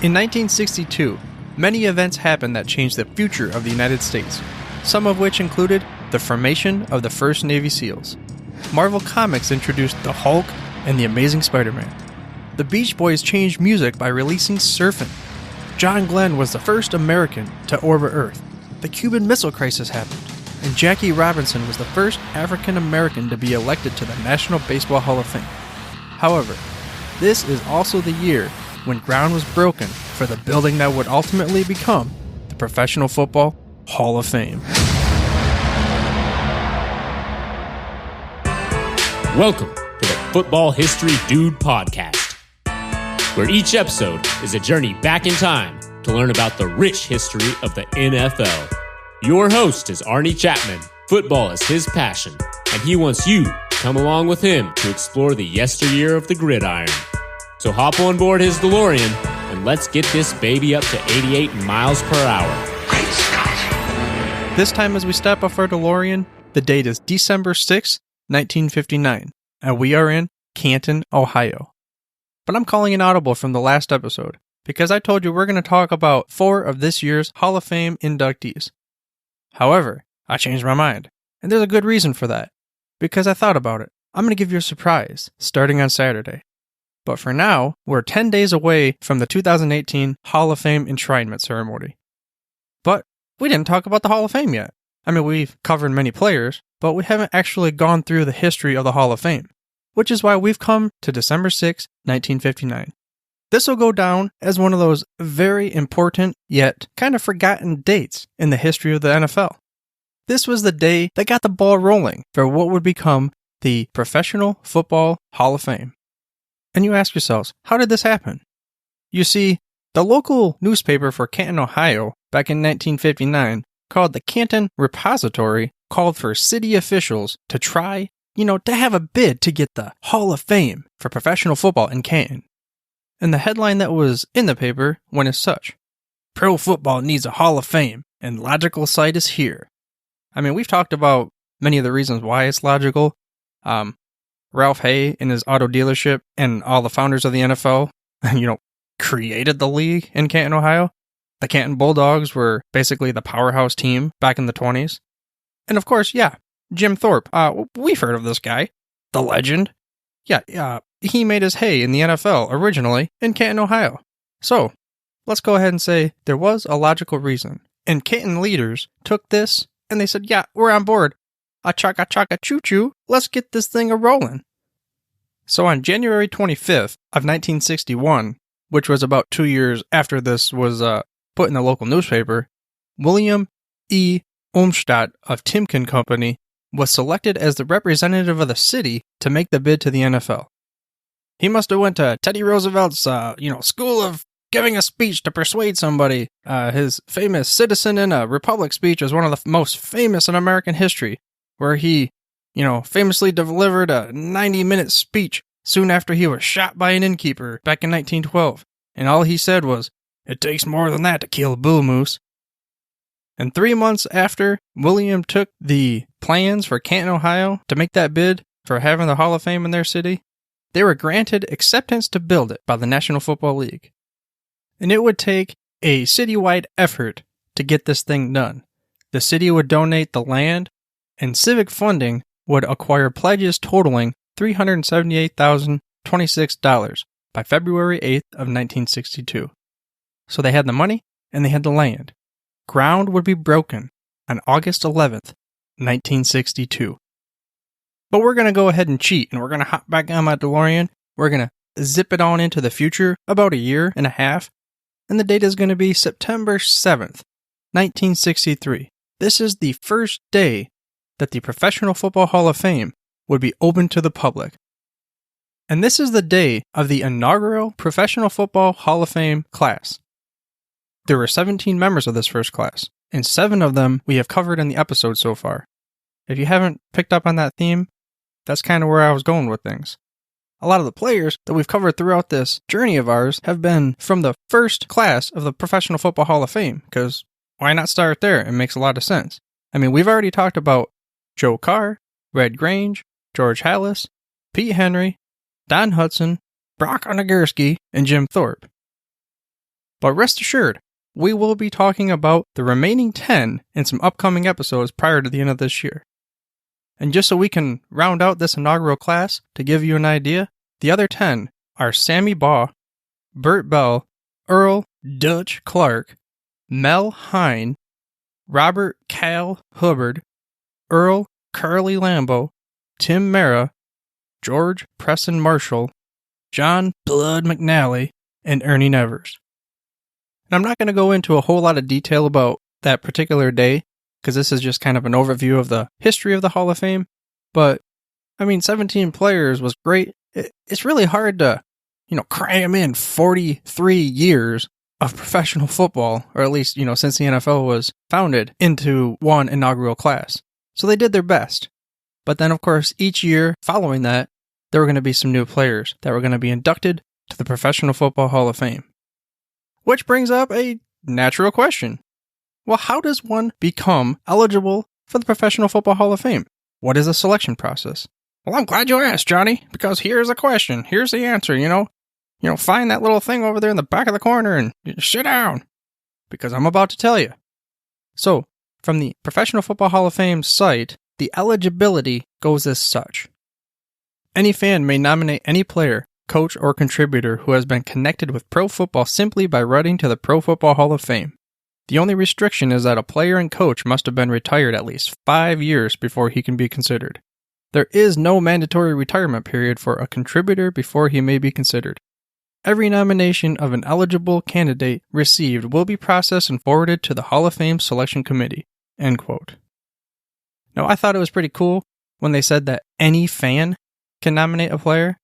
In 1962, many events happened that changed the future of the United States, some of which included the formation of the first Navy SEALs. Marvel Comics introduced the Hulk and the Amazing Spider-Man. The Beach Boys changed music by releasing Surfin'. John Glenn was the first American to orbit Earth. The Cuban Missile Crisis happened, and Jackie Robinson was the first African American to be elected to the National Baseball Hall of Fame. However, this is also the year when ground was broken for the building that would ultimately become the Professional Football Hall of Fame. Welcome to the Football History Dude podcast, where each episode is a journey back in time to learn about the rich history of the NFL. Your host is Arnie Chapman. Football is his passion, and he wants you to come along with him to explore the yesteryear of the gridiron. So hop on board his DeLorean and let's get this baby up to 88 miles per hour. This time as we step off our DeLorean, the date is December 6, 1959, and we are in Canton, Ohio. But I'm calling an audible from the last episode, because I told you we're going to talk about 4 of this year's Hall of Fame inductees. However, I changed my mind, and there's a good reason for that, because I thought about it. I'm going to give you a surprise, starting on Saturday. But for now, we're 10 days away from the 2018 Hall of Fame enshrinement ceremony. But we didn't talk about the Hall of Fame yet. I mean, we've covered many players, but we haven't actually gone through the history of the Hall of Fame, which is why we've come to December 6, 1959. This will go down as one of those very important, yet kind of forgotten dates in the history of the NFL. This was the day that got the ball rolling for what would become the Professional Football Hall of Fame. And you ask yourselves, how did this happen? You see, the local newspaper for Canton, Ohio, back in 1959, called the Canton Repository, called for city officials to try, to have a bid to get the Hall of Fame for professional football in Canton. And the headline that was in the paper went as such: Pro football needs a Hall of Fame, and logical site is here. I mean, we've talked about many of the reasons why it's logical. Ralph Hay in his auto dealership and all the founders of the NFL, created the league in Canton, Ohio. The Canton Bulldogs were basically the powerhouse team back in the 20s. And of course, Jim Thorpe. We've heard of this guy. The legend. He made his hay in the NFL originally in Canton, Ohio. So, let's go ahead and say there was a logical reason. And Canton leaders took this and they said, we're on board. A-chaka chaka choo-choo, let's get this thing a-rolling. So on January 25th of 1961, which was about 2 years after this was put in the local newspaper, William E. Olmsted of Timken Company was selected as the representative of the city to make the bid to the NFL. He must have went to Teddy Roosevelt's, school of giving a speech to persuade somebody. His famous Citizen in a Republic speech is one of the most famous in American history, where he, famously delivered a 90-minute speech soon after he was shot by an innkeeper back in 1912. And all he said was, "It takes more than that to kill a bull moose." And 3 months after William took the plans for Canton, Ohio to make that bid for having the Hall of Fame in their city, they were granted acceptance to build it by the National Football League. And it would take a citywide effort to get this thing done. The city would donate the land, and civic funding would acquire pledges totaling $378,026 by February 8th of 1962. So they had the money and they had the land. Ground would be broken on August 11th, 1962. But we're going to go ahead and cheat, and we're going to hop back on my DeLorean. We're going to zip it on into the future, about a year and a half, and the date is going to be September 7th, 1963. This is the first day that the Professional Football Hall of Fame would be open to the public. And this is the day of the inaugural Professional Football Hall of Fame class. There were 17 members of this first class, and 7 of them we have covered in the episode so far. If you haven't picked up on that theme, that's kind of where I was going with things. A lot of the players that we've covered throughout this journey of ours have been from the first class of the Professional Football Hall of Fame, because why not start there? It makes a lot of sense. I mean, we've already talked about Joe Carr, Red Grange, George Halas, Pete Henry, Don Hudson, Brock Nagurski, and Jim Thorpe. But rest assured, we will be talking about the remaining 10 in some upcoming episodes prior to the end of this year. And just so we can round out this inaugural class, to give you an idea, the other 10 are Sammy Baugh, Bert Bell, Earl Dutch Clark, Mel Hine, Robert Cal Hubbard, Earl Curly Lambeau, Tim Mara, George Preston Marshall, John Blood McNally, and Ernie Nevers. And I'm not going to go into a whole lot of detail about that particular day, because this is just kind of an overview of the history of the Hall of Fame. But, 17 players was great. It's really hard to, cram in 43 years of professional football, or at least, since the NFL was founded, into one inaugural class. So they did their best. But then, of course, each year following that, there were going to be some new players that were going to be inducted to the Professional Football Hall of Fame. Which brings up a natural question. Well, how does one become eligible for the Professional Football Hall of Fame? What is the selection process? Well, I'm glad you asked, Johnny, because here's the question. Here's the answer, find that little thing over there in the back of the corner and sit down, because I'm about to tell you. So, from the Professional Football Hall of Fame site, the eligibility goes as such. Any fan may nominate any player, coach, or contributor who has been connected with pro football simply by writing to the Pro Football Hall of Fame. The only restriction is that a player and coach must have been retired at least 5 years before he can be considered. There is no mandatory retirement period for a contributor before he may be considered. Every nomination of an eligible candidate received will be processed and forwarded to the Hall of Fame Selection Committee. End quote. Now, I thought it was pretty cool when they said that any fan can nominate a player.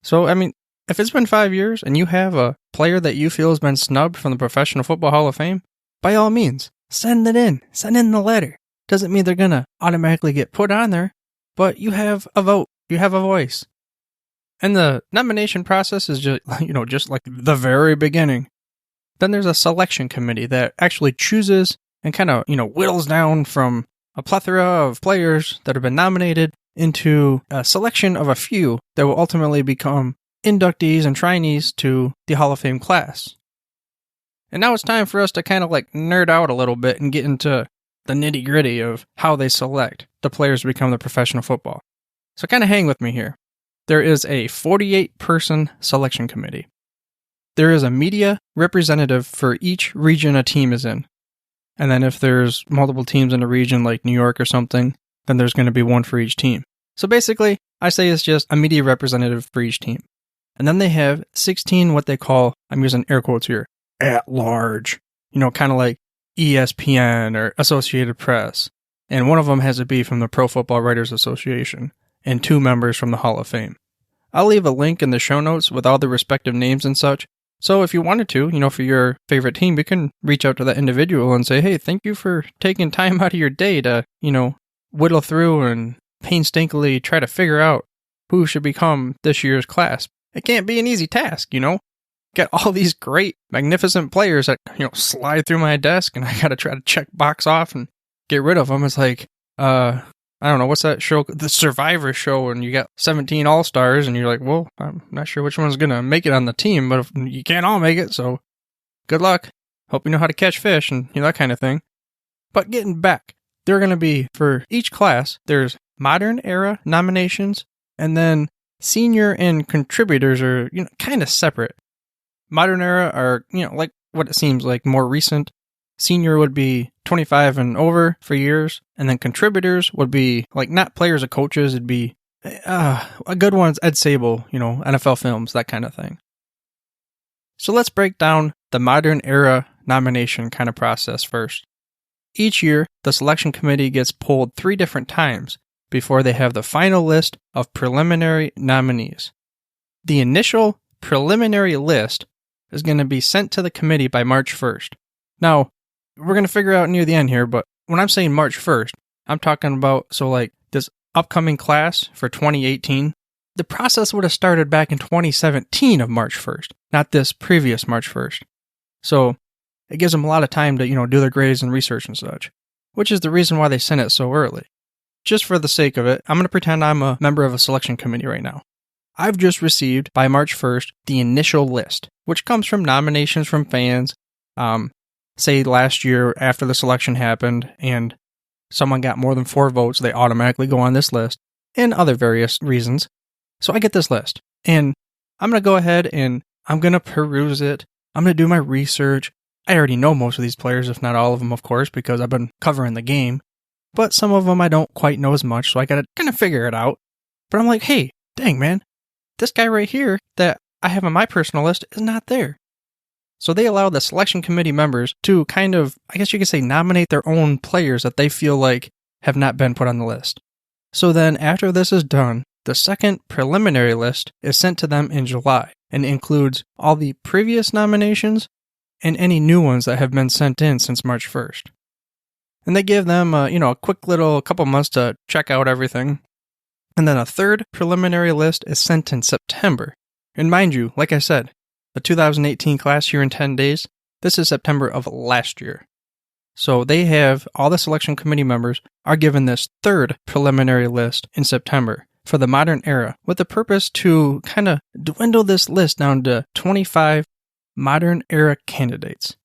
So, if it's been 5 years and you have a player that you feel has been snubbed from the Professional Football Hall of Fame, by all means, send it in. Send in the letter. Doesn't mean they're going to automatically get put on there, but you have a vote. You have a voice. And the nomination process is just like the very beginning. Then there's a selection committee that actually chooses and kind of, whittles down from a plethora of players that have been nominated into a selection of a few that will ultimately become inductees and trainees to the Hall of Fame class. And now it's time for us to kind of nerd out a little bit and get into the nitty gritty of how they select the players to become the professional football. So kind of hang with me here. There is a 48-person selection committee. There is a media representative for each region a team is in. And then if there's multiple teams in a region like New York or something, then there's going to be one for each team. So basically, I say it's just a media representative for each team. And then they have 16 what they call, I'm using air quotes here, at large. Kind of like ESPN or Associated Press. And one of them has to be from the Pro Football Writers Association, and 2 members from the Hall of Fame. I'll leave a link in the show notes with all the respective names and such. So if you wanted to, for your favorite team, you can reach out to that individual and say, hey, thank you for taking time out of your day to, whittle through and painstakingly try to figure out who should become this year's class. It can't be an easy task, Get all these great, magnificent players that, slide through my desk and I got to try to check box off and get rid of them. It's like, I don't know, what's that show? The Survivor show, and you got 17 all-stars, and you're like, well, I'm not sure which one's going to make it on the team, but if you can't all make it, so good luck. Hope you know how to catch fish and, that kind of thing. But getting back, they're going to be, for each class, there's modern era nominations, and then senior and contributors are, kind of separate. Modern era are, like what it seems like, more recent. Senior would be 25 and over for years, and then contributors would be, not players or coaches, it'd be, a good one's Ed Sable, NFL Films, that kind of thing. So let's break down the modern era nomination kind of process first. Each year, the selection committee gets polled 3 different times before they have the final list of preliminary nominees. The initial preliminary list is going to be sent to the committee by March 1st. Now, we're going to figure out near the end here, but when I'm saying March 1st, I'm talking about, this upcoming class for 2018, the process would have started back in 2017 of March 1st, not this previous March 1st. So it gives them a lot of time to, do their grades and research and such, which is the reason why they sent it so early. Just for the sake of it, I'm going to pretend I'm a member of a selection committee right now. I've just received, by March 1st, the initial list, which comes from nominations from fans. Say last year after the selection happened and someone got more than 4 votes, they automatically go on this list, and other various reasons. So I get this list, and I'm going to go ahead and I'm going to peruse it. I'm going to do my research. I already know most of these players, if not all of them, of course, because I've been covering the game. But some of them I don't quite know as much, so I got to kind of figure it out. But I'm like, hey, dang, man, this guy right here that I have on my personal list is not there. So they allow the selection committee members to kind of, I guess you could say, nominate their own players that they feel like have not been put on the list. So then after this is done, the second preliminary list is sent to them in July and includes all the previous nominations and any new ones that have been sent in since March 1st. And they give them, a quick little couple months to check out everything. And then a third preliminary list is sent in September. And mind you, like I said, the 2018 class year in 10 days, this is September of last year. So they have, all the selection committee members are given this third preliminary list in September for the modern era, with the purpose to kind of dwindle this list down to 25 modern era candidates.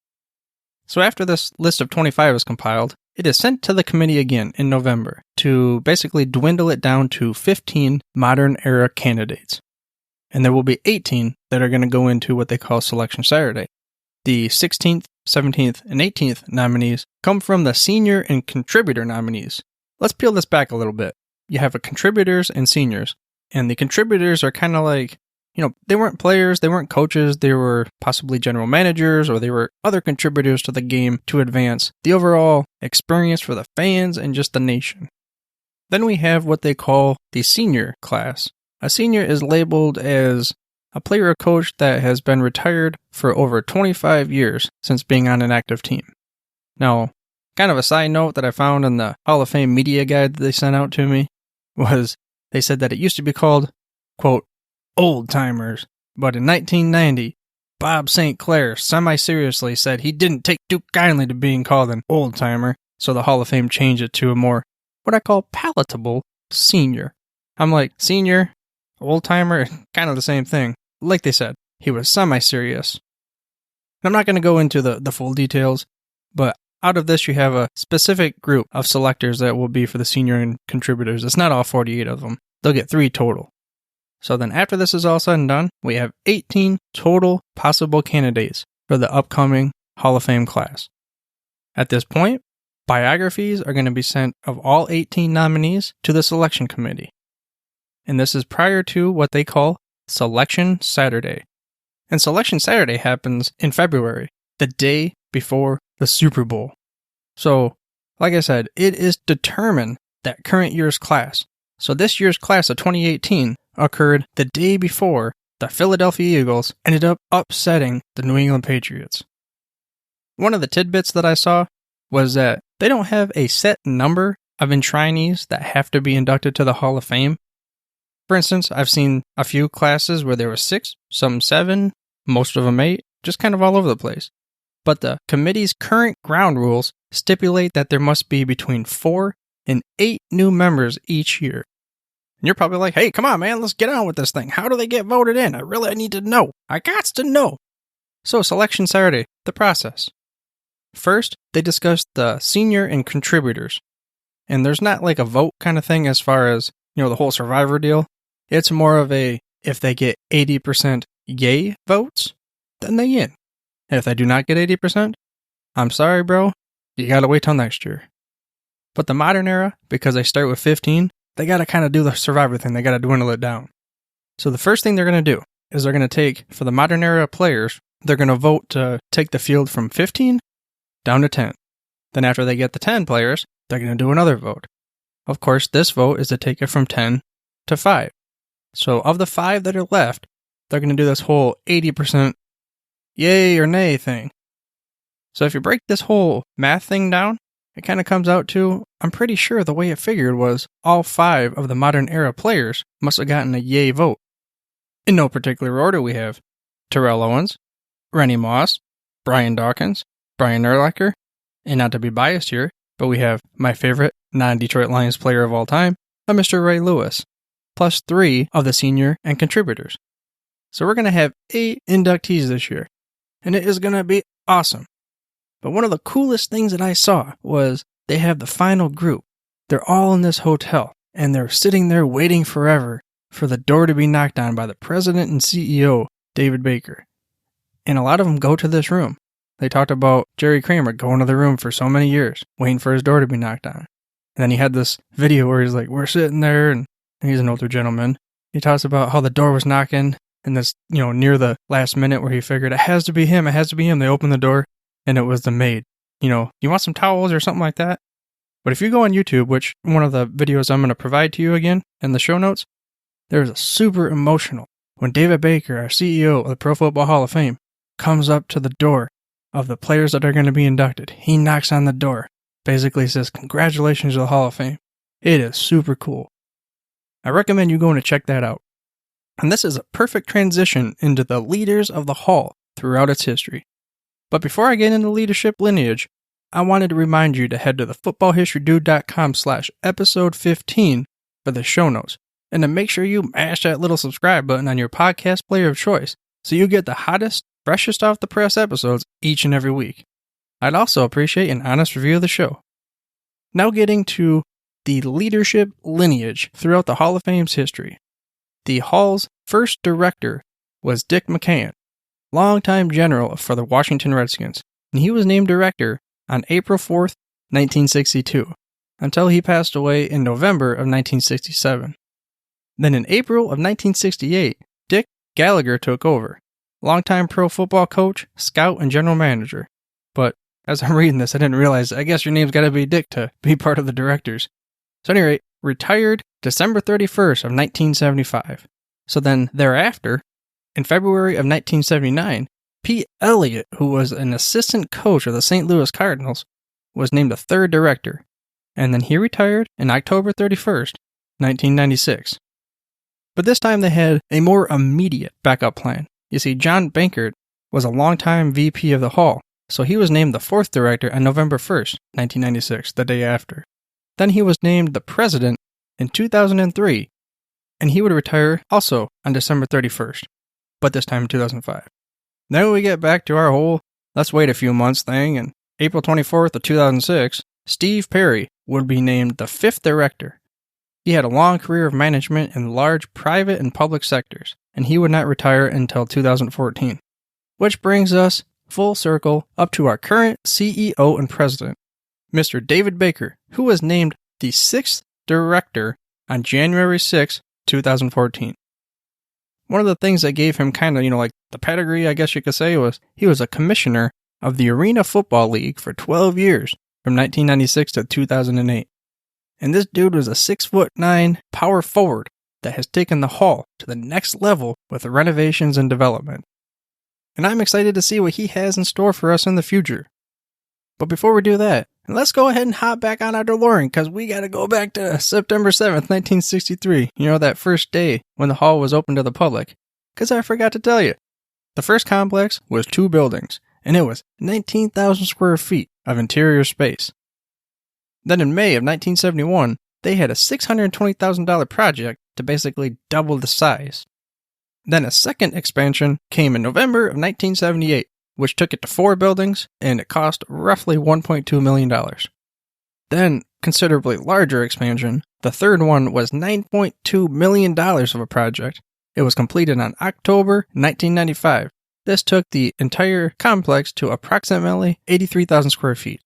So after this list of 25 is compiled, it is sent to the committee again in November to basically dwindle it down to 15 modern era candidates. And there will be 18 that are going to go into what they call Selection Saturday. The 16th, 17th, and 18th nominees come from the senior and contributor nominees. Let's peel this back a little bit. You have contributors and seniors. And the contributors are kind of like, they weren't players, they weren't coaches, they were possibly general managers, or they were other contributors to the game to advance the overall experience for the fans and just the nation. Then we have what they call the senior class. A senior is labeled as a player or coach that has been retired for over 25 years since being on an active team. Now, kind of a side note that I found in the Hall of Fame media guide that they sent out to me was they said that it used to be called, quote, old-timers, but in 1990, Bob St. Clair semi-seriously said he didn't take too kindly to being called an old-timer, so the Hall of Fame changed it to a more, what I call palatable, senior. I'm like, senior, old-timer, kind of the same thing. Like they said, he was semi-serious. I'm not going to go into the full details, but out of this you have a specific group of selectors that will be for the senior and contributors. It's not all 48 of them. They'll get 3 total. So then after this is all said and done, we have 18 total possible candidates for the upcoming Hall of Fame class. At this point, biographies are going to be sent of all 18 nominees to the selection committee. And this is prior to what they call Selection Saturday. And Selection Saturday happens in February, the day before the Super Bowl. So, like I said, it is determined that current year's class. So this year's class of 2018 occurred the day before the Philadelphia Eagles ended up upsetting the New England Patriots. One of the tidbits that I saw was that they don't have a set number of enshrinees that have to be inducted to the Hall of Fame. For instance, I've seen a few classes where there were 6, some 7, most of them 8, just kind of all over the place. But the committee's current ground rules stipulate that there must be between 4 and 8 new members each year. And you're probably like, hey, come on, man, let's get on with this thing. How do they get voted in? I need to know. I got to know. So, Selection Saturday, the process. First, they discuss the senior and contributors. And there's not like a vote kind of thing as far as, the whole Survivor deal. It's more of a, if they get 80% yay votes, then they in. And if they do not get 80%, I'm sorry, bro, you gotta wait till next year. But the modern era, because they start with 15, they gotta kind of do the Survivor thing. They gotta dwindle it down. So the first thing they're gonna do is they're gonna take, for the modern era players, they're gonna vote to take the field from 15 down to 10. Then after they get the 10 players, they're gonna do another vote. Of course, this vote is to take it from 10 to 5. So of the 5 that are left, they're going to do this whole 80% yay or nay thing. So if you break this whole math thing down, it kind of comes out to, I'm pretty sure the way it figured was all 5 of the modern era players must have gotten a yay vote. In no particular order, we have Terrell Owens, Rennie Moss, Brian Dawkins, Brian Urlacher, and not to be biased here, but we have my favorite non-Detroit Lions player of all time, Mr. Ray Lewis. plus 3 of the senior and contributors. So we're going to have 8 inductees this year, and it is going to be awesome. But one of the coolest things that I saw was they have the final group. They're all in this hotel, and they're sitting there waiting forever for the door to be knocked on by the president and CEO, David Baker. And a lot of them go to this room. They talked about Jerry Kramer going to the room for so many years, waiting for his door to be knocked on. And then he had this video where he's like, we're sitting there, and he's an older gentleman. He talks about how the door was knocking, and this, near the last minute where he figured it has to be him. They opened the door, and it was the maid. You want some towels or something like that? But if you go on YouTube, which one of the videos I'm going to provide to you again in the show notes, there's a super emotional when David Baker, our CEO of the Pro Football Hall of Fame, comes up to the door of the players that are going to be inducted. He knocks on the door, basically says, congratulations to the Hall of Fame. It is super cool. I recommend you going to check that out. And this is a perfect transition into the leaders of the Hall throughout its history. But before I get into leadership lineage, I wanted to remind you to head to the footballhistorydude.com/episode 15 for the show notes, and to make sure you mash that little subscribe button on your podcast player of choice so you get the hottest, freshest off the press episodes each and every week. I'd also appreciate an honest review of the show. Now getting to the leadership lineage throughout the Hall of Fame's history. The Hall's first director was Dick McCann, longtime general for the Washington Redskins, and he was named director on April 4th, 1962, until he passed away in November of 1967. Then in April of 1968, Dick Gallagher took over, longtime pro football coach, scout, and general manager. But as I'm reading this, I didn't realize, I guess your name's got to be Dick to be part of the directors. So at any rate, retired December 31st of 1975. So then thereafter, in February of 1979, Pete Elliott, who was an assistant coach of the St. Louis Cardinals, was named the third director, and then he retired on October 31st, 1996. But this time they had a more immediate backup plan. You see, John Bankert was a longtime VP of the Hall, so he was named the fourth director on November 1st, 1996, the day after. Then he was named the president in 2003, and he would retire also on December 31st, but this time in 2005. Then we get back to our whole let's wait a few months thing, and April 24th of 2006, Steve Perry would be named the fifth director. He had a long career of management in large private and public sectors, and he would not retire until 2014. Which brings us full circle up to our current CEO and president, Mr. David Baker, who was named the sixth director on January 6, 2014. One of the things that gave him kind of, like the pedigree, I guess you could say, was he was a commissioner of the Arena Football League for 12 years, from 1996 to 2008. And this dude was a 6'9" power forward that has taken the Hall to the next level with the renovations and development. And I'm excited to see what he has in store for us in the future. But before we do that, let's go ahead and hop back on our DeLorean, because we got to go back to September 7th, 1963. That first day when the Hall was open to the public. Because I forgot to tell you, the first complex was 2 buildings, and it was 19,000 square feet of interior space. Then in May of 1971, they had a $620,000 project to basically double the size. Then a second expansion came in November of 1978, which took it to 4 buildings, and it cost roughly $1.2 million. Then, considerably larger expansion, the third one was $9.2 million of a project. It was completed on October 1995. This took the entire complex to approximately 83,000 square feet.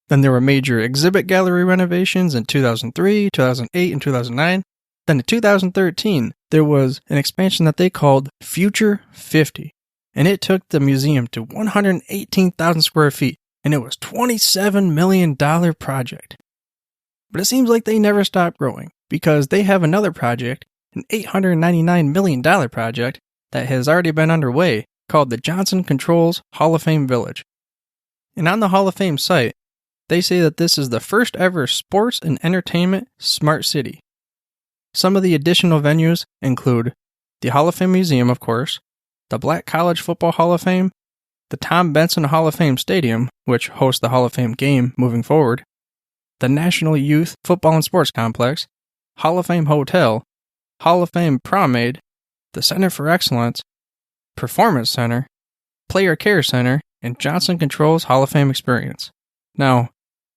Then there were major exhibit gallery renovations in 2003, 2008, and 2009. Then in 2013, there was an expansion that they called Future 50. And it took the museum to 118,000 square feet, and it was a $27 million project. But it seems like they never stopped growing, because they have another project, an $899 million project, that has already been underway, called the Johnson Controls Hall of Fame Village. And on the Hall of Fame site, they say that this is the first ever sports and entertainment smart city. Some of the additional venues include the Hall of Fame Museum, of course, the Black College Football Hall of Fame, the Tom Benson Hall of Fame Stadium, which hosts the Hall of Fame game moving forward, the National Youth Football and Sports Complex, Hall of Fame Hotel, Hall of Fame Prom Aid, the Center for Excellence, Performance Center, Player Care Center, and Johnson Controls Hall of Fame Experience. Now,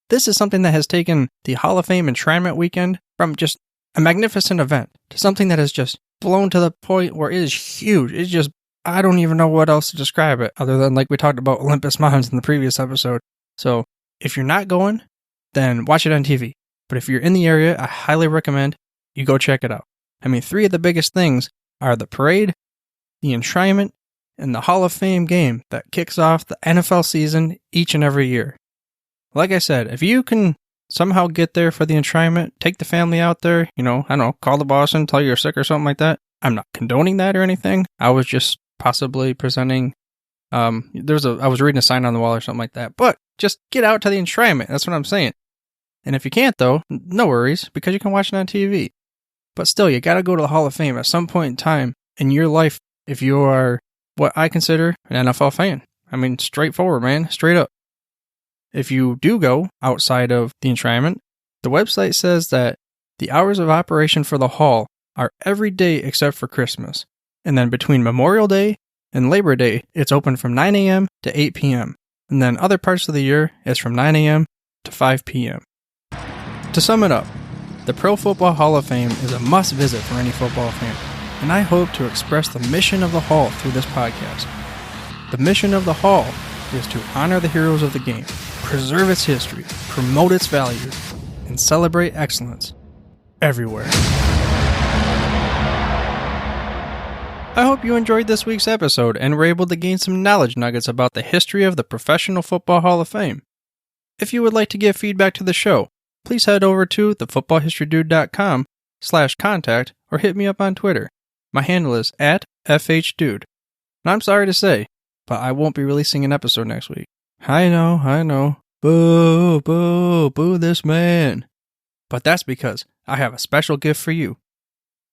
this is something that has taken the Hall of Fame enshrinement weekend from just a magnificent event to something that has just blown to the point where it is huge. It's just, I don't even know what else to describe it other than like we talked about Olympus Mons in the previous episode. So if you're not going, then watch it on TV. But if you're in the area, I highly recommend you go check it out. I mean, 3 of the biggest things are the parade, the enshrinement, and the Hall of Fame game that kicks off the NFL season each and every year. Like I said, if you can somehow get there for the enshrinement, take the family out there, I don't know, call the boss and tell you're sick or something like that. I'm not condoning that or anything. I was just possibly presenting, I was reading a sign on the wall or something like that. But just get out to the enshrinement. That's what I'm saying. And if you can't though, no worries, because you can watch it on TV. But still, you gotta go to the Hall of Fame at some point in time in your life if you are what I consider an NFL fan. I mean, straightforward, man, straight up. If you do go outside of the enshrinement, the website says that the hours of operation for the hall are every day except for Christmas. And then between Memorial Day and Labor Day, it's open from 9 a.m. to 8 p.m. And then other parts of the year, it's from 9 a.m. to 5 p.m. To sum it up, the Pro Football Hall of Fame is a must visit for any football fan. And I hope to express the mission of the hall through this podcast. The mission of the hall is to honor the heroes of the game, preserve its history, promote its values, and celebrate excellence everywhere. I hope you enjoyed this week's episode and were able to gain some knowledge nuggets about the history of the Professional Football Hall of Fame. If you would like to give feedback to the show, please head over to thefootballhistorydude.com/contact or hit me up on Twitter. My handle is @FHDude. And I'm sorry to say, but I won't be releasing an episode next week. I know. Boo, boo, boo this man. But that's because I have a special gift for you.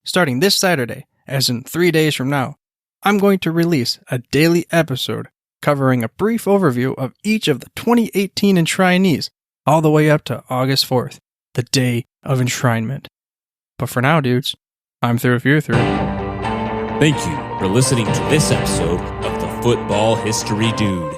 Starting this Saturday, as in 3 days from now, I'm going to release a daily episode covering a brief overview of each of the 2018 enshrinees all the way up to August 4th, the day of enshrinement. But for now, dudes, I'm through if you're through. Thank you for listening to this episode of the Football History Dude.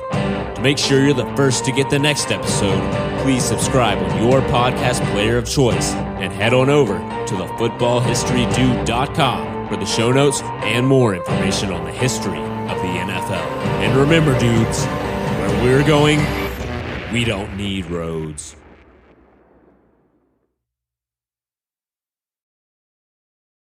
To make sure you're the first to get the next episode, please subscribe on your podcast player of choice and head on over to thefootballhistorydude.com for the show notes and more information on the history of the NFL. And remember, dudes, where we're going, we don't need roads.